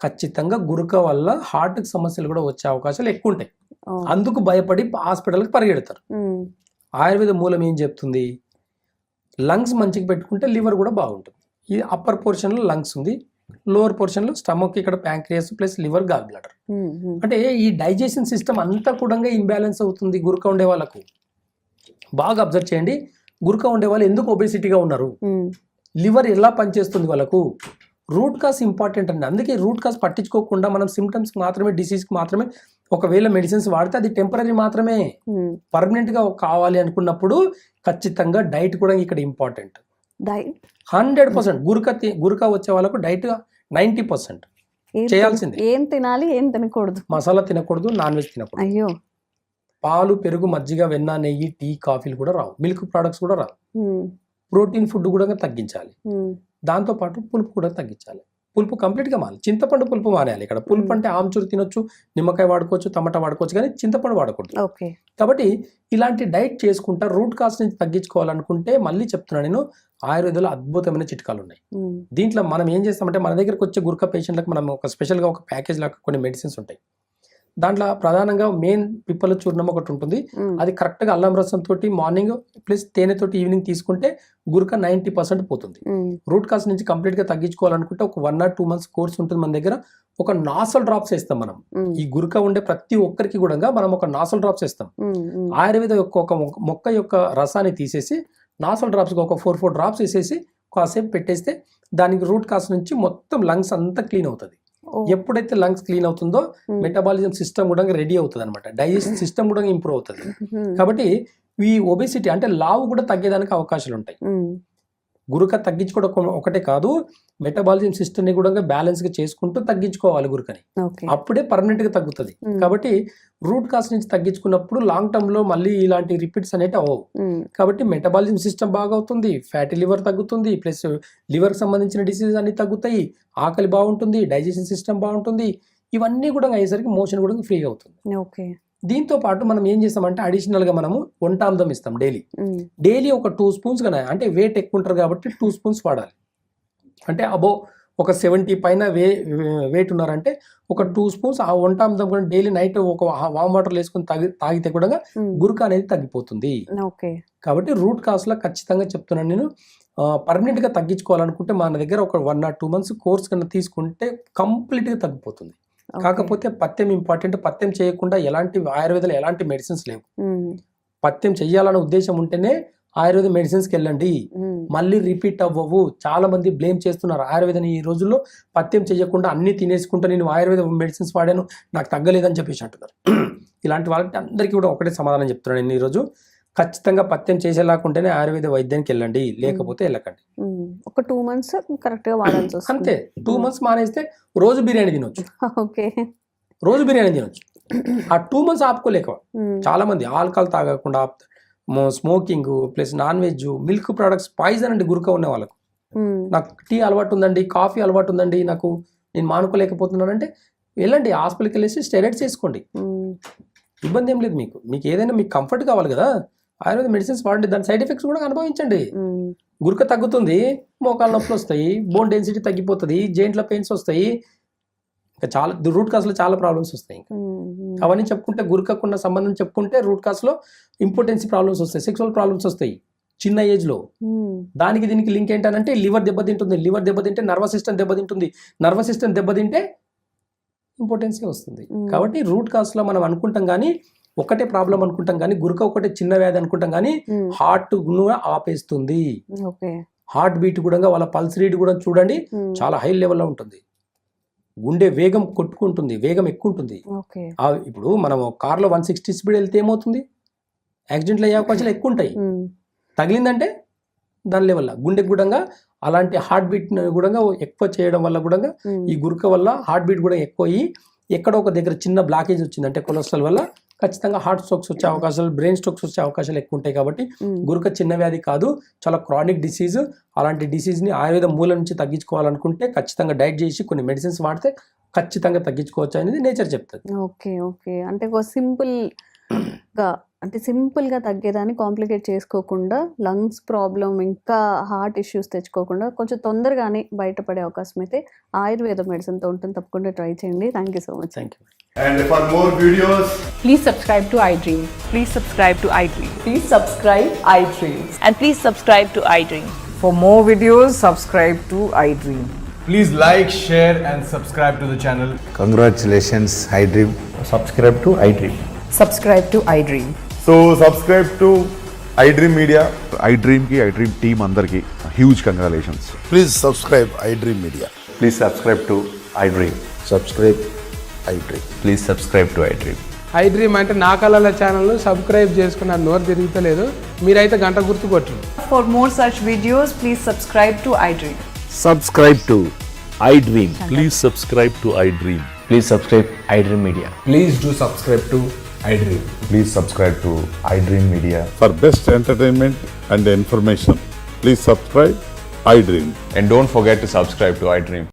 ఖచ్చితంగా గురక వల్ల హార్ట్కి సమస్యలు కూడా వచ్చే అవకాశాలు ఎక్కువ ఉంటాయి. అందుకు భయపడి హాస్పిటల్కి పరిగెడతారు. ఆయుర్వేద మూలం ఏం చెప్తుంది, లంగ్స్ మంచిగా పెట్టుకుంటే లివర్ కూడా బాగుంటుంది. ఇది అప్పర్ పోర్షన్లో లంగ్స్ ఉంది, లోవర్ పోర్షన్లో స్టమక్, ఇక్కడ pancreas plus liver, gall bladder. అంటే ఈ డైజెషన్ సిస్టమ్ అంతా కూడా ఇంబ్యాలెన్స్ అవుతుంది గురక ఉండే వాళ్ళకు. బాగా అబ్జర్వ్ చేయండి, గురక ఉండే వాళ్ళు ఎందుకు ఒబేసిటీగా ఉన్నారు, లివర్ ఎలా పనిచేస్తుంది వాళ్ళకు, రూట్ కాజ్ ఇంపార్టెంట్ అండి. అందుకే రూట్ కాజ్ పట్టించుకోకుండా మనం సిమ్టమ్స్ మాత్రమే, డిసీజ్కి మాత్రమే ఒకవేళ మెడిసిన్స్ వాడితే అది టెంపరీ మాత్రమే. పర్మనెంట్గా కావాలి అనుకున్నప్పుడు ఖచ్చితంగా డైట్ కూడా ఇక్కడ ఇంపార్టెంట్. 100% గురక వచ్చే వాళ్ళకు డైట్ 90% చేయాల్సింది. ఏం తినాలి, ఏం తినకూడదు, మసాలా తినకూడదు, నాన్ వెజ్ తినకూడదు. అయ్యో, పాలు, పెరుగు, మజ్జిగ, వెన్న, నెయ్యి, టీ, కాఫీలు కూడా రావు, మిల్క్ ప్రొడక్ట్స్ కూడా రావు. ప్రోటీన్ ఫుడ్ కూడా తగ్గించాలి. దాంతోపాటు పులుపు కూడా తగ్గించాలి. పులుపు కంప్లీట్గా మాలి, చింతపండు పులుపు మానేయాలి. ఇక్కడ పులుపు అంటే ఆమ్చూరు తినొచ్చు, నిమ్మకాయ వాడుకోవచ్చు, టమాటా వాడుకోవచ్చు, కానీ చింతపండు వాడకూడదు. కాబట్టి ఇలాంటి డైట్ చేసుకుంటా రూట్ కాజ్ నుంచి తగ్గించుకోవాలనుకుంటే, మళ్ళీ చెప్తున్నాను నేను, ఆయుర్వేదంలో అద్భుతమైన చిట్కాలు ఉన్నాయి. దీంట్లో మనం ఏం చేస్తామంటే, మన దగ్గరకు వచ్చే గురక పేషెంట్లకు మనం ఒక స్పెషల్గా ఒక ప్యాకేజ్ లాగా కొన్ని మెడిసిన్స్ ఉంటాయి. దాంట్లో ప్రధానంగా మెయిన్ పిప్పల చూర్ణం ఒకటి ఉంటుంది. అది కరెక్ట్గా అల్లం రసం తోటి మార్నింగ్ ప్లస్ తేనెతోటి ఈవినింగ్ తీసుకుంటే గురక 90% పోతుంది. రూట్ కాజ్ నుంచి కంప్లీట్గా తగ్గించుకోవాలనుకుంటే ఒక 1 or 2 months కోర్స్ ఉంటుంది మన దగ్గర. ఒక నాసల్ డ్రాప్స్ వేస్తాం మనం. ఈ గురక ఉండే ప్రతి ఒక్కరికి కూడా మనం ఒక నాసల్ డ్రాప్స్ వేస్తాం. ఆయుర్వేద యొక్క ఒక మొక్క యొక్క రసాన్ని తీసేసి నాసల్ డ్రాప్స్గా ఒక 4 డ్రాప్స్ వేసేసి కాసేపు పెట్టేస్తే దానికి రూట్ కాజ్ నుంచి మొత్తం లంగ్స్ అంతా క్లీన్ అవుతుంది. ఎప్పుడైతే లంగ్స్ క్లీన్ అవుతుందో మెటబాలిజం సిస్టమ్ కూడా రెడీ అవుతుంది అనమాట, డైజెషన్ సిస్టమ్ కూడా ఇంప్రూవ్ అవుతుంది. కాబట్టి ఈ ఒబేసిటీ అంటే లావు కూడా తగ్గేదానికి అవకాశాలు ఉంటాయి. గురక తగ్గించుకోవడం ఒకటే కాదు, మెటబాలిజం సిస్టమ్ని కూడా బ్యాలెన్స్గా చేసుకుంటూ తగ్గించుకోవాలి గురకని, అప్పుడే పర్మనెంట్గా తగ్గుతుంది. కాబట్టి రూట్ కాజ్ నుంచి తగ్గించుకున్నప్పుడు లాంగ్ టర్మ్లో మళ్ళీ ఇలాంటి రిపీట్స్ అనేవి అవ్వవు. కాబట్టి మెటబాలిజం సిస్టమ్ బాగా అవుతుంది, ఫ్యాటీ లివర్ తగ్గుతుంది, ప్లస్ లివర్కి సంబంధించిన డిసీజెస్ అన్ని తగ్గుతాయి, ఆకలి బాగుంటుంది, డైజెషన్ సిస్టమ్ బాగుంటుంది. ఇవన్నీ కూడా అయ్యేసరికి మోషన్ కూడా ఫ్రీగా అవుతుంది. దీంతో పాటు మనం ఏం చేస్తామంటే అడిషనల్గా మనము వంటామృతం ఇస్తాం డైలీ ఒక 2 spoons. అంటే వెయిట్ ఎక్కువ ఉంటారు కాబట్టి 2 spoons వాడాలి. అంటే అబో ఒక 70 పైన వెయిట్ ఉన్నారంటే ఒక 2 స్పూన్స్ ఆ వంటామృతం కూడా డైలీ నైట్ ఒక వామ్ వాటర్ వేసుకొని తాగితే కూడా గురుక అనేది తగ్గిపోతుంది. ఓకే. కాబట్టి రూట్ కాస్లో ఖచ్చితంగా చెప్తున్నాను నేను. పర్మనెంట్గా తగ్గించుకోవాలనుకుంటే మన దగ్గర ఒక 1 or 2 months కోర్స్ కన్నా తీసుకుంటే కంప్లీట్గా తగ్గిపోతుంది. కాకపోతే పథ్యం ఇంపార్టెంట్. పథ్యం చేయకుండా ఎలాంటి ఆయుర్వేదాలు ఎలాంటి మెడిసిన్స్ లేవు. పథ్యం చెయ్యాలనే ఉద్దేశం ఉంటేనే ఆయుర్వేద మెడిసిన్స్కి వెళ్ళండి. మళ్ళీ రిపీట్ అవ్వవు. చాలా మంది బ్లేమ్ చేస్తున్నారు ఆయుర్వేదాన్ని ఈ రోజుల్లో. పథ్యం చేయకుండా అన్ని తినేసుకుంటా నేను ఆయుర్వేద మెడిసిన్స్ వాడాను నాకు తగ్గలేదని చెప్పేసి అంటున్నారు. ఇలాంటి వాళ్ళకి అందరికీ కూడా ఒకటే సమాధానం చెప్తున్నాను నేను ఈరోజు. ఖచ్చితంగా పథ్యం చేసేలాకుంటేనే ఆయుర్వేద వైద్యానికి వెళ్ళండి, లేకపోతే వెళ్ళకండి. ఒక 2 months కరెక్ట్ గా వాడాల్సి వస్తుంది. అంతే. 2 months మానేస్తే రోజు బిర్యానీ తినొచ్చు. ఓకే. రోజు బిర్యానీ తినొచ్చు. ఆ 2 months ఆపుకోలేక చాలా మంది ఆల్కహాల్ తాగకుండా, smoking plus non veg, milk products poison అండి గురుక ఉన్న వాళ్ళకు. నాకు టీ అలవాటు ఉందండి, కాఫీ అలవాటు ఉందండి, నాకు నేను మానుకోలేకపోతున్నానంటే వెళ్ళండి హాస్పిటల్కి వెళ్ళేసి స్టెరాయిడ్స్ వేసుకోండి. ఇబ్బంది ఏం లేదు. మీకు ఏదైనా మీకు కంఫర్ట్ కావాలి కదా, ఆయుర్వేద మెడిసిన్స్ వాడండి. దాని సైడ్ ఎఫెక్ట్స్ కూడా అనుభవించండి. గురుక తగ్గుతుంది, మోకాళ్ళ నొప్పులు వస్తాయి, బోన్ డెన్సిటీ తగ్గిపోతుంది, జెయింట్ల పెయిన్స్ వస్తాయి, ఇంకా చాలా రూట్ కాస్లో చాలా ప్రాబ్లమ్స్ వస్తాయి. ఇంకా అవన్నీ చెప్పుకుంటే గురుకకున్న సంబంధం చెప్పుకుంటే రూట్ కాస్లో ఇంపార్టెన్సీ ప్రాబ్లమ్స్ వస్తాయి, సెక్సువల్ ప్రాబ్లమ్స్ వస్తాయి చిన్న ఏజ్లో. దానికి దీనికి లింక్ ఏంటంటే లివర్ దెబ్బతింటుంది. లివర్ దెబ్బతింటే నర్వస్ సిస్టమ్ దెబ్బతింటుంది. నర్వస్ సిస్టమ్ దెబ్బతింటే ఇంపార్టెన్సీ వస్తుంది. కాబట్టి రూట్ కాస్లో మనం అనుకుంటాం కానీ ఒకటే ప్రాబ్లం అనుకుంటాం కానీ గురుక ఒకటే చిన్న వ్యాధి అనుకుంటాం కానీ హార్ట్ కూడా ఆపేస్తుంది. హార్ట్ బీట్ కూడా వాళ్ళ పల్స్ రేట్ కూడా చూడండి చాలా హై లెవెల్లో ఉంటుంది. గుండె వేగం కొట్టుకుంటుంది, వేగం ఎక్కువ ఉంటుంది. ఇప్పుడు మనం కార్లో 160 స్పీడ్ వెళ్తే ఏమవుతుంది? యాక్సిడెంట్లు అయ్యే అవకాశాలు ఎక్కువ ఉంటాయి. తగిలిందంటే దాని లెవెల్ గుండెకి కూడా అలాంటి హార్ట్ బీట్ కూడా ఎక్కువ చేయడం వల్ల కూడా ఈ గురుక వల్ల హార్ట్ బీట్ కూడా ఎక్కువ అయ్యి ఎక్కడో ఒక దగ్గర చిన్న బ్లాకేజ్ వచ్చిందంటే కొలెస్ట్రాల్ వల్ల ఖచ్చితంగా హార్ట్ స్ట్రోక్స్ వచ్చే అవకాశాలు, బ్రెయిన్ స్ట్రోక్స్ వచ్చే అవకాశాలు ఎక్కువ ఉంటాయి. కాబట్టి గురుక చిన్న వ్యాధి కాదు, చాలా క్రానిక్ డిసీజ్. అలాంటి డిసీజ్ని ఆయుర్వేద మూల నుంచి తగ్గించుకోవాలనుకుంటే ఖచ్చితంగా డైట్ చేసి కొన్ని మెడిసిన్స్ వాడితే ఖచ్చితంగా తగ్గించుకోవచ్చు అనేది నేచర్ చెప్తుంది. ఓకే. ఓకే. అంటే సింపుల్గా తగ్గేదాన్ని కాంప్లికేట్ చేసుకోకుండా, లంగ్స్ ప్రాబ్లం ఇంకా హార్ట్ ఇష్యూస్ తెచ్చుకోకుండా కొంచెం తొందరగానే బయటపడే అవకాశం అయితే ఆయుర్వేద మెడిసిన్తో ఉంటుంది. తప్పకుండా ట్రై చేయండి. Thank you so much. Thank you. And for more videos, please subscribe to iDream. Please subscribe to iDream. Please subscribe iDream. And please subscribe to iDream. For more videos, subscribe to iDream. please like, share and subscribe to the channel. Congratulations, iDream. Subscribe to iDream. Subscribe to iDream. So subscribe to iDream Media. iDream ki iDream team andarki huge congratulations. Please subscribe iDream Media. Please subscribe to iDream. Subscribe iDream. Please subscribe to iDream. iDream అంటే నా కళల ఛానల్ సబ్స్క్రైబ్ చేసుకున్న నోరు తిరుగుతలేదు, మీరైతే గంట గుర్తు కొట్టండి. For more such videos, please subscribe to iDream. Subscribe to iDream. Please subscribe to iDream. Please subscribe iDream Media. Please do subscribe to iDream. Please subscribe to iDream Media. For best entertainment and information, please subscribe iDream. And don't forget to subscribe to iDream.